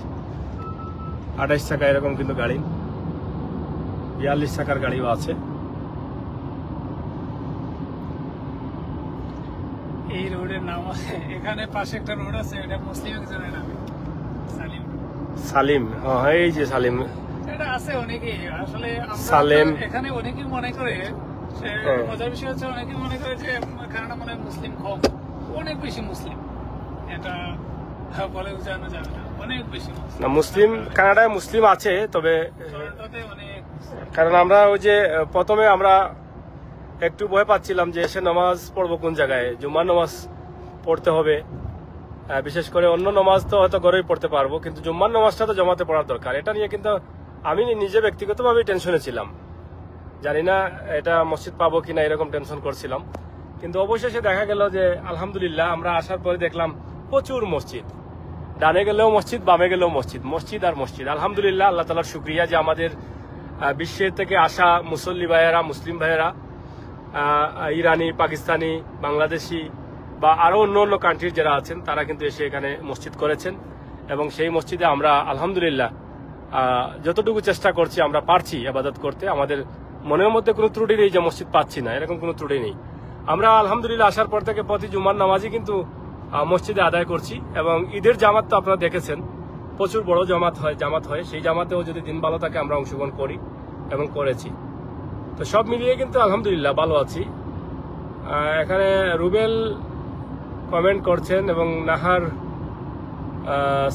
28 চাকা এরকম কিন্তু গাড়ি, 42 চাকার গাড়িও আছে। এই রোডের নাম আছে, এখানে পাশে একটা রোড আছে, এটা মুসলিম একজনের নামে, সালিম। সালিম, এই যে সালিম, এটা আছে অনেকেই। আসলে সালেম এখানে অনেকেই মনে করে, মজার বিষয় হচ্ছে অনেকেই মনে করে যে কানাডা মনে মুসলিম কম, অনেক বেশি মুসলিম। এটা বলে জানা যাবে না, অনেক বেশি না মুসলিম। কানাডায় মুসলিম আছে, তবে অনেক, কারণ আমরা ওই যে প্রথমে আমরা একটু ভয় পাচ্ছিলাম যে এসে নামাজ পড়বো কোন জায়গায়, জুম্মার নামাজ পড়তে হবে। বিশেষ করে অন্য নামাজ তো হয়তো ঘরেই পড়তে পারবো, কিন্তু জুম্মার নামাজটা তো জমাতে পড়ার দরকার। এটা নিয়ে কিন্তু আমি নিজে ব্যক্তিগতভাবে টেনশনে ছিলাম, জানি না এটা মসজিদ পাবো কিনা, এরকম টেনশন করছিলাম। কিন্তু অবশেষে দেখা গেল যে আলহামদুলিল্লাহ আমরা আসার পরে দেখলাম প্রচুর মসজিদ, ডানে গেলেও মসজিদ, বামে গেলেও মসজিদ, মসজিদ আর মসজিদ। আলহামদুলিল্লাহ, আল্লাহ তাআলার শুকরিয়া যে আমাদের বিশ্বের থেকে আসা মুসল্লি ভাইয়েরা, মুসলিম ভাইয়েরা, ইরানি, পাকিস্তানি, বাংলাদেশি বা আরো অন্য অন্য কান্ট্রির যারা আছেন, তারা কিন্তু এসে এখানে মসজিদ করেছেন। এবং সেই মসজিদে আমরা আলহামদুলিল্লাহ যতটুকু চেষ্টা করছি আমরা পারছি ইবাদত করতে। আমাদের মনের মধ্যে কোনো ত্রুটি নেই যে মসজিদ পাচ্ছি না, এরকম কোনো ত্রুটি নেই। আমরা আলহামদুলিল্লাহ আসার পর থেকে প্রতি জুমার নামাজই কিন্তু মসজিদে আদায় করছি। এবং ঈদের জামাত তো আপনারা দেখেছেন, প্রচুর বড় জামাত হয়। সেই জামাতেও যদি দিন ভালো থাকে আমরা অংশগ্রহণ করি এবং করেছি। তো সব মিলিয়ে কিন্তু আলহামদুলিল্লাহ ভালো আছি। এখানে রুবেল কমেন্ট করছেন এবং নাহার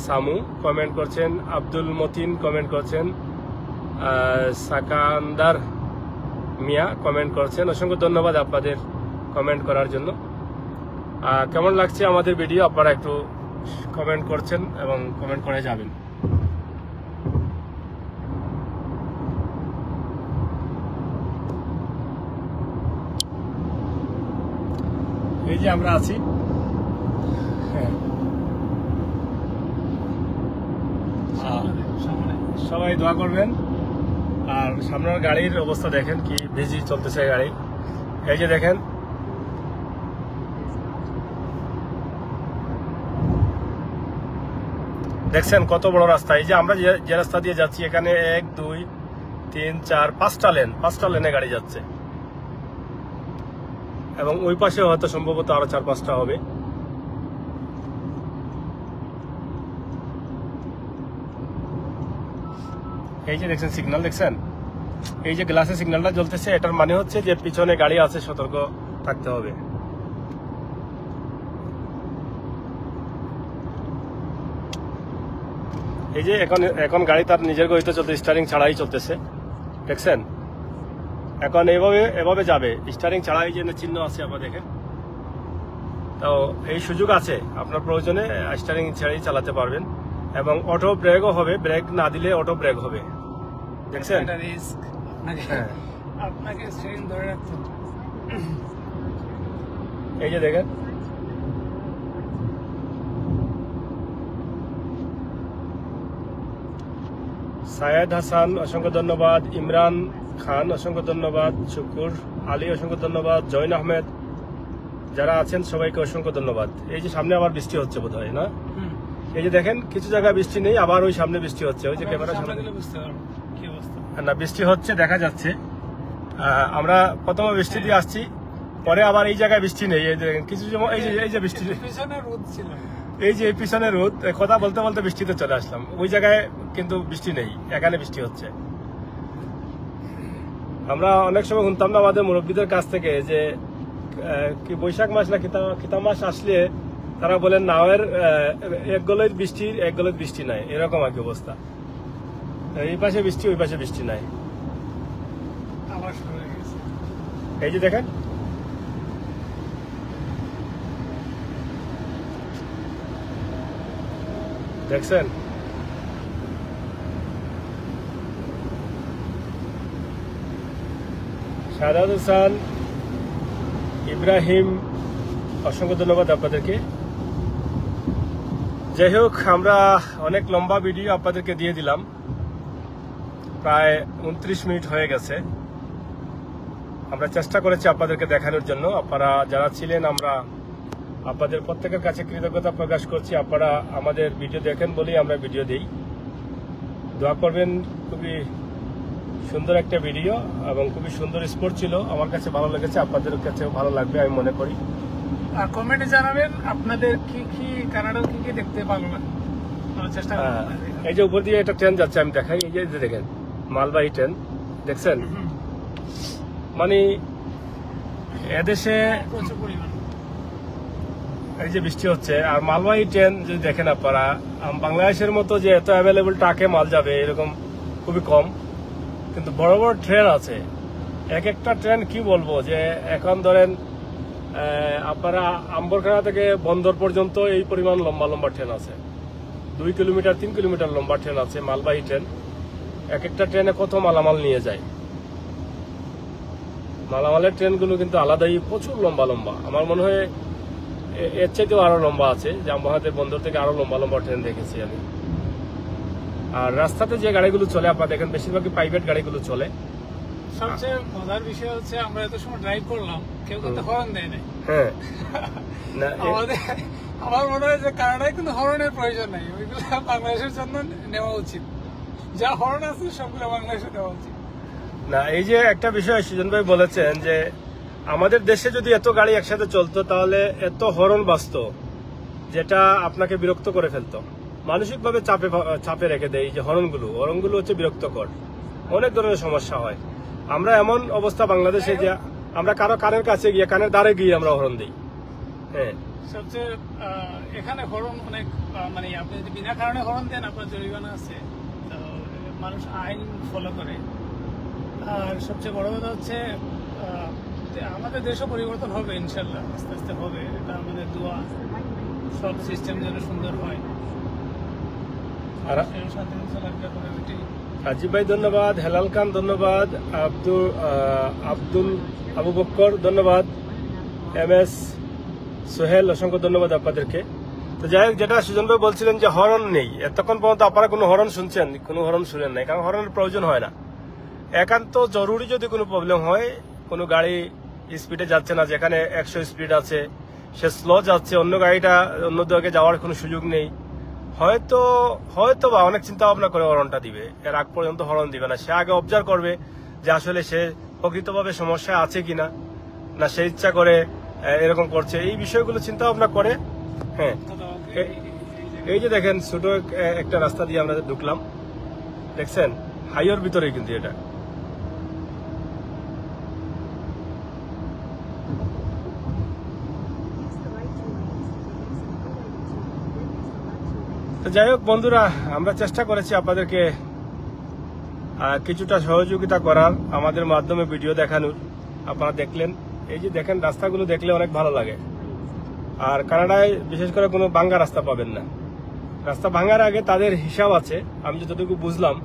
সামু কমেন্ট করছেন, আব্দুল মতিন কমেন্ট করছেন, সাকান্দার মিয়া কমেন্ট করছেন। অসংখ্য ধন্যবাদ আপনাদের কমেন্ট করার জন্য। কেমন লাগছে আমাদের ভিডিও আপনারা একটু কমেন্ট করছেন এবং কমেন্ট করে যাবেন। এই যে আমরা আছি, সবাই দোয়া করবেন। আর সামনের গাড়ির অবস্থা দেখেন কি বিজি চলতেছে গাড়ি। এই যে দেখেন, দেখছেন কত বড় রাস্তা। এই যে আমরা যে রাস্তা দিয়ে যাচ্ছি, এখানে 1, 2, 3, 4, 5টা লেনে গাড়ি যাচ্ছে। এবং ওই পাশে হয়তো সম্ভবত আরো 4-5টা হবে। এই যে দেখছেন সিগন্যাল, দেখছেন এই যে গ্লাসে সিগন্যালটা জ্বলতেছে, এটার মানে হচ্ছে যে পিছনে গাড়ি আছে, সতর্ক থাকতে হবে। এই যে এখন গাড়ি তার নিজের গতিতে চলতে, স্টারিং ছাড়াই চলতেছে, দেখছেন। এখন এভাবে যাবে স্টারিং ছাড়াই, যে চিহ্ন আছে আপনারা দেখেন। তো এই সুযোগ আছে, আপনার প্রয়োজনে স্টারিং ছাড়াই চালাতে পারবেন। এবং অটো ব্রেকও হবে, ব্রেক না দিলে অটো ব্রেক হবে, দেখছেন। আপনাকে স্টিয়ারিং ধরে রাখতে হবে। এই যে দেখেন, সায়েদ হাসান অসংখ্য ধন্যবাদ, ইমরান খান অসংখ্য ধন্যবাদ, শুকুর আলী অসংখ্য ধন্যবাদ, জৈন আহমেদ, যারা আছেন সবাইকে অসংখ্য ধন্যবাদ। এই যে সামনে আবার বৃষ্টি হচ্ছে বোধ হয়, না? এই যে দেখেন কিছু জায়গায় বৃষ্টি নেই, আবার ওই সামনে বৃষ্টি হচ্ছে। ওই যে ক্যামেরা সামনে না বৃষ্টি হচ্ছে দেখা যাচ্ছে। আমরা প্রথমে বৃষ্টি দিয়ে আসছি, পরে আবার এই জায়গায় বৃষ্টি নেই। এই যে কিছু এই যে বৃষ্টি, এই যে পিছনে রোদ, কথা বলতে বলতে বৃষ্টিতে চলে আসলাম। ওই জায়গায় কিন্তু বৃষ্টি নেই, এখানে বৃষ্টি হচ্ছে। আমরা অনেক সময় শুনতাম না আমাদের মুরব্বীদের কাছ থেকে যে কি বৈশাখ মাস না কিতা মাস আসলে তারা বলেন নাওয়ের এক গলের বৃষ্টি নাই, এরকম আর কি অবস্থা। এই পাশে বৃষ্টি, ওই পাশে বৃষ্টি নাই। এই যে দেখেন, দেখছেন শাহাদাত হোসেন, ইব্রাহিম, অসংখ্য ধন্যবাদ আপনাদেরকে। যাই হোক, আমরা অনেক লম্বা ভিডিও আপনাদেরকে দিয়ে দিলাম, প্রায় 29 মিনিট হয়ে গেছে। আমরা চেষ্টা করেছি আপনাদেরকে দেখানোর জন্য। আপনারা যারা ছিলেন, আমরা আপনাদের প্রত্যেকের কাছে কৃতজ্ঞতা প্রকাশ করছি। আপনারা আমাদের ভিডিও দেখেন বলেই আমরা ভিডিও দিই। দোয়া করবেন। খুবই সুন্দর একটা ভিডিও এবং খুবই সুন্দর স্পোর্ট ছিল। আমার কাছে ভালো লেগেছে, আপনাদের কাছেও ভালো লাগবে আমি মনে করি। আর কমেন্টে জানাবেন আপনাদের কি কানাডার কি দেখতে ভালো লাগে, চেষ্টা করবেন। এই যে উপর দিয়ে একটা ট্রেন যাচ্ছে, আমি দেখাই। এই যে দেখেন মালবাহী ট্রেন, দেখছেন? মানে এদেশে প্রচুর পরিমাণ এই যে বৃষ্টি হচ্ছে, আর মালবাহী ট্রেন যদি দেখেন আপনারা, বাংলাদেশের মতো যে এত অ্যাভেলেবল ট্রাকে মাল যাবে এরকম খুবই কম, কিন্তু বড় বড় ট্রেন আছে। এক একটা ট্রেন কি বলবো, যে এখন ধরেন আপনারা আম্বরখানা থেকে বন্দর পর্যন্ত এই পরিমাণ লম্বা লম্বা ট্রেন আছে। 2 কিলোমিটার 3 কিলোমিটার লম্বা ট্রেন আছে, মালবাহী ট্রেন। এক একটা ট্রেনে কত মালামাল নিয়ে যায়। মালামালের ট্রেনগুলো কিন্তু আলাদাই প্রচুর লম্বা লম্বা। আমার মনে হয় এর চাইতেও আরো লম্বা আছে, জামবাহাতের বন্দর থেকে আরো লম্বা লম্বা ট্রেন দেখেছি আমি। আর রাস্তাতে যে গাড়িগুলো চলে আপনারা দেখেন, বেশিরভাগই প্রাইভেট গাড়িগুলো চলে। সবচেয়ে মজার বিষয় হচ্ছে আমরা এত সময় ড্রাইভ করলাম, কেউ কিন্তু হর্ন দেয় নাই। হ্যাঁ, না আমার মনে হয় যে কানাডায় কিন্তু হর্নের প্রয়োজন নাই, ওইগুলো বাংলাদেশের জন্য নেওয়া উচিত। যা হর্ন আছে সবগুলো বাংলাদেশে নেওয়া উচিত। না, এই যে একটা বিষয় সুজন ভাই বলেছেন যে আমাদের দেশে যদি এত গাড়ি একসাথে চলতো তাহলে এত হর্ন বাজতো যেটা আপনাকে বিরক্ত করে ফেলতো, মানসিকভাবে চাপে রেখে দেয়। এই যে হর্নগুলো হচ্ছে বিরক্তকর, অনেক ধরনের সমস্যা হয়। আমরা এমন অবস্থা বাংলাদেশে যে আমরা কারো কানের কাছে গিয়ে, কানের দ্বারে গিয়ে আমরা হর্ন দিই। হ্যাঁ, সবচেয়ে এখানে হর্ন অনেক, মানে আপনি যদি বিনা কারণে হর্ন দেন আপনার জরিমানা আছে, তো মানুষ আইন ফলো করে। আর সবচেয়ে বড় কথা হচ্ছে আমাদের দেশও পরিবর্তন হবে ইনশাল্লাহ, আস্তে আস্তে হবে। এটা আমাদের দোয়া, সব সিস্টেম যেন সুন্দর হয়। আজিব ভাই ধন্যবাদ, হেলাল খান ধন্যবাদ, আব্দুল আবু বক্কর ধন্যবাদ, MS সোহেল অসংখ্য ধন্যবাদ আপনাদেরকে। তো যাই হোক, যেটা সুজন ভাই বলছিলেন যে হর্ন নেই, এতক্ষণ পর্যন্ত আপনারা কোনো হর্ন শুনছেন? কোনো হর্ন শুনেন নাই, কারণ হর্নের প্রয়োজন হয় না। একান্ত জরুরি যদি কোনো প্রবলেম হয়, কোনো গাড়ি স্পিডে যাচ্ছে না, যেখানে 100 স্পিড আছে, সে স্লো যাচ্ছে, অন্য গাড়িটা অন্য দিকে যাওয়ার কোনো সুযোগ নেই, হয়তো বা অনেক চিন্তা ভাবনা করে হর্নটা দিবে। এর আগ পর্যন্ত হর্ন দিবে না। সে আগে অবজার্ভ করবে যে আসলে সে প্রকৃতভাবে সমস্যা আছে কিনা, না সে ইচ্ছা করে এরকম করছে, এই বিষয়গুলো চিন্তা ভাবনা করে। হ্যাঁ, এই যে দেখেন ছোট একটা রাস্তা দিয়ে আমরা ঢুকলাম, দেখছেন? হাইওয়ের ভিতরে কিন্তু এটা। তো যাই হোক বন্ধুরা, আমরা চেষ্টা করেছি আপনাদেরকে কিছুটা সহযোগিতা করার, আমাদের মাধ্যমে ভিডিও দেখানোর। আপনারা দেখলেন, এই যে দেখেন রাস্তাগুলো দেখলে অনেক ভালো লাগে। আর কানাডায় বিশেষ করে কোনো ভাঙ্গা রাস্তা পাবেন না। রাস্তা ভাঙার আগে তাদের হিসাব আছে, আমি যতটুকু বুঝলাম,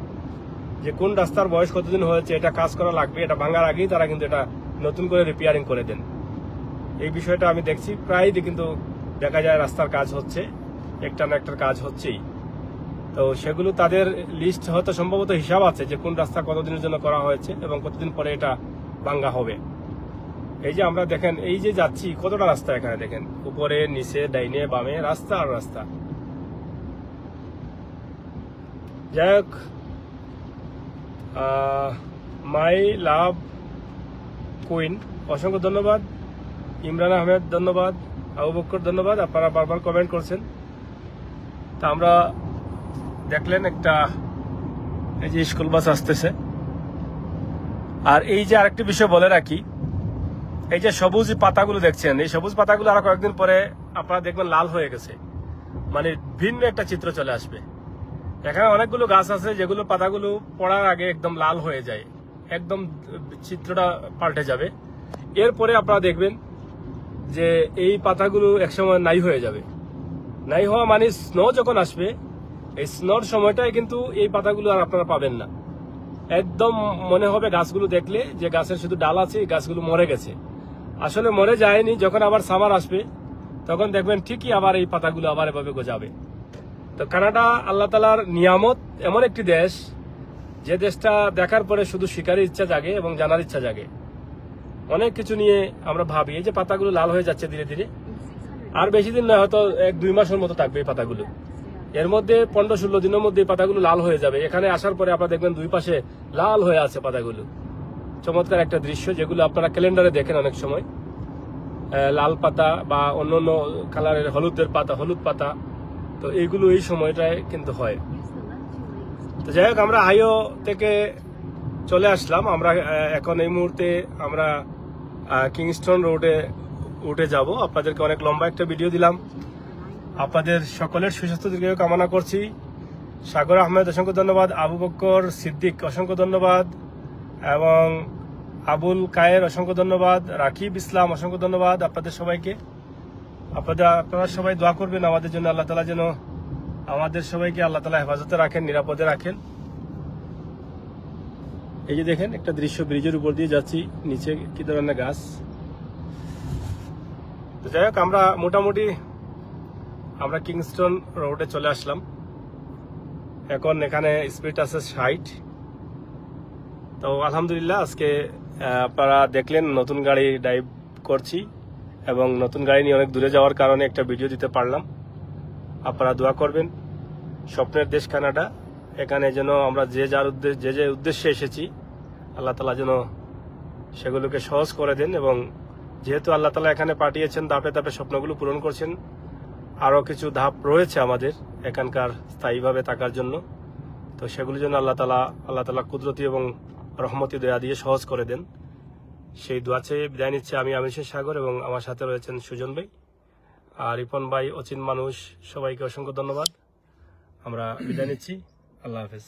যে কোন রাস্তার বয়স কতদিন হয়েছে, এটা কাজ করা লাগবে, এটা ভাঙার আগেই তারা কিন্তু এটা নতুন করে রিপেয়ারিং করে দেন। এই বিষয়টা আমি দেখছি প্রায়ই, কিন্তু দেখা যায় রাস্তার কাজ হচ্ছে, একটা না একটা কাজ হচ্ছেই। তো সেগুলো তাদের লিস্ট হয়তো সম্ভবত হিসাব আছে যে কোন রাস্তা কতদিনের জন্য করা হয়েছে এবং কতদিন পরে এটা ভাঙ্গা হবে। এই যে আমরা দেখেন, এই যে যাচ্ছি, কতটা রাস্তা এখানে দেখেন, উপরে নিচে ডাইনে বামে রাস্তা আর রাস্তা। যাই হোক, মাই লাভ কুইন অসংখ্য ধন্যবাদ, ইমরান আহমেদ ধন্যবাদ, আবু বক্কর ধন্যবাদ। আপনারা বারবার কমেন্ট করছেন। তা আমরা দেখলেন একটা, এই যে স্কুল বাস আসতেছে। আর এই যে আরেকটি বিষয় বলে রাখি, এই যে সবুজ পাতাগুলো দেখছেন, এই সবুজ পাতাগুলো আরো কয়েকদিন পরে আপনারা দেখবেন লাল হয়ে গেছে, মানে ভিন্ন একটা চিত্র চলে আসবে। এখানে অনেকগুলো গাছ আছে যেগুলো পাতাগুলো পড়ার আগে একদম লাল হয়ে যায়, একদম চিত্রটা পাল্টে যাবে। এরপরে আপনারা দেখবেন যে এই পাতাগুলো একসময় নাই হয়ে যাবে। নাই হওয়া মানে স্নো যখন আসবে, এই স্নোর সময়টাই কিন্তু এই পাতাগুলো আর আপনারা পাবেন না। একদম মনে হবে গাছগুলো দেখলে যে গাছের শুধু ডাল আছে, এই গাছগুলো মরে গেছে। আসলে মরে যায়নি। যখন আবার সামার আসবে তখন দেখবেন ঠিকই আবার এই পাতাগুলো আবার এভাবে গজাবে। তো কানাডা আল্লাহ তাআলার নিয়ামত, এমন একটি দেশ যে দেশটা দেখার পরে শুধু শিকারের ইচ্ছা জাগে এবং জানার ইচ্ছা জাগে। অনেক কিছু নিয়ে আমরা ভাবি, এই যে পাতাগুলো লাল হয়ে যাচ্ছে ধীরে ধীরে, আর বেশি দিন না, হয়তো 1-2 মাসের মতো থাকবে এই পাতাগুলো। এর মধ্যে 15-16 দিনের মধ্যে এই পাতাগুলো লাল হয়ে যাবে। এখানে আসার পরে আপনারা দেখবেন 2 পাশে লাল হয়ে আছে পাতাগুলো। চমৎকার একটা দৃশ্য, যেগুলো আপনারা ক্যালেন্ডারে দেখেন অনেক সময়, লাল পাতা বা অন্য অন্য কালারের হলুদ পাতা। তো এইগুলো এই সময়টায় কিন্তু হয়। তো যাই হোক, আমরা হাইও থেকে চলে আসলাম। আমরা এখন এই মুহূর্তে আমরা কিংস্টন রোডে উঠে যাব। আপনাদেরকে অনেক লম্বা একটা ভিডিও দিলাম। আপনাদের সকলের সুস্বাস্থ্য দীর্ঘায়ু কামনা করছি। সাগর আহমেদ অসংখ্য ধন্যবাদ, আবু বকর সিদ্দিক অসংখ্য ধন্যবাদ, এবং আবুল কায়ের অসংখ্য ধন্যবাদ, রাকিব ইসলাম অসংখ্য ধন্যবাদ আপনাদের সবাইকে। আপনারা সবাই দোয়া করবেন আমাদের জন্য, আল্লাহ তাআলা যেন আমাদের সবাইকে আল্লাহ তাআলা হেফাজতে রাখেন, নিরাপদে রাখেন। এই যে দেখেন একটা দৃশ্য, ব্রিজের উপর দিয়ে যাচ্ছি, নিচে কি ধরনের গাছ। তো যাই হোক, আমরা মোটামুটি কিংস্টন রোডে চলে আসলাম। এখন এখানে স্পিড আছে 60। তো আলহামদুলিল্লাহ, আজকে আপনারা দেখলেন নতুন গাড়ি ড্রাইভ করছি, এবং নতুন গাড়ি নিয়ে অনেক দূরে যাওয়ার কারণে একটা ভিডিও দিতে পারলাম। আপনারা দোয়া করবেন। স্বপ্নের দেশ কানাডা, এখানে যেন আমরা যে উদ্দেশ্যে এসেছি, আল্লাহ তাআলা যেন সেগুলোকে সহজ করে দেন। এবং যেহেতু আল্লাহ তাআলা এখানে পাঠিয়েছেন, ধাপে ধাপে স্বপ্নগুলো পূরণ করছেন। আরও কিছু ধাপ রয়েছে আমাদের এখানকার স্থায়ীভাবে থাকার জন্য। তো সেগুলো যেন আল্লাহ তাআলা কুদরতি এবং রহমতি দয়া দিয়ে সহজ করে দেন, সেই দোয়া চেয়ে বিদায় নিচ্ছে আমি আমিনুল সাগর, এবং আমার সাথে রয়েছেন সুজন ভাই আর রিপন ভাই, অচিন মানুষ। সবাইকে অসংখ্য ধন্যবাদ। আমরা বিদায় নিচ্ছি। আল্লাহ হাফেজ।